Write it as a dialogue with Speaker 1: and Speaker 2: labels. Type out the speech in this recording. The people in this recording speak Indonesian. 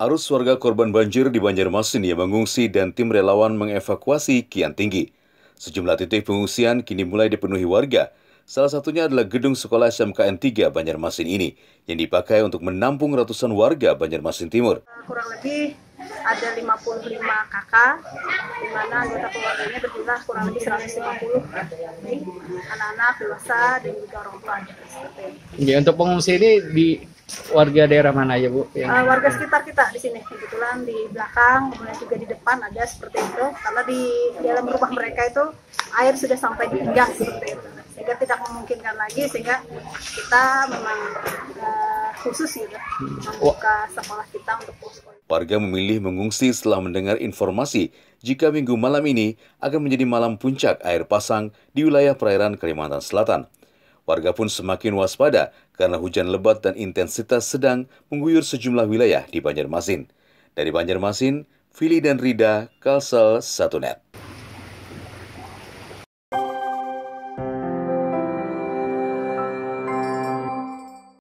Speaker 1: Arus warga korban banjir di Banjarmasin yang mengungsi dan tim relawan mengevakuasi kian tinggi. Sejumlah titik pengungsian kini mulai dipenuhi warga. Salah satunya adalah gedung sekolah SMKN 3 Banjarmasin ini, yang dipakai untuk menampung ratusan warga Banjarmasin Timur.
Speaker 2: Kurang lebih ada 55 kakak, di mana anggota keluarganya berjumlah kurang lebih 150, anak-anak, dewasa, dan juga orang tua.
Speaker 3: Ya, untuk pengungsi ini di warga daerah mana ya, Bu?
Speaker 2: Warga sekitar kita di sini, kebetulan di belakang, kemudian juga di depan ada seperti itu, karena di dalam rumah mereka itu air sudah sampai di pinggang seperti itu, sehingga tidak memungkinkan lagi, sehingga kita memang khusus gitu, membuka sekolah kita untuk posko.
Speaker 1: Warga memilih mengungsi setelah mendengar informasi jika minggu malam ini akan menjadi malam puncak air pasang di wilayah perairan Kalimantan Selatan. Warga pun semakin waspada karena hujan lebat dan intensitas sedang mengguyur sejumlah wilayah di Banjarmasin. Dari Banjarmasin, Vili dan Rida, Kalsel 1net.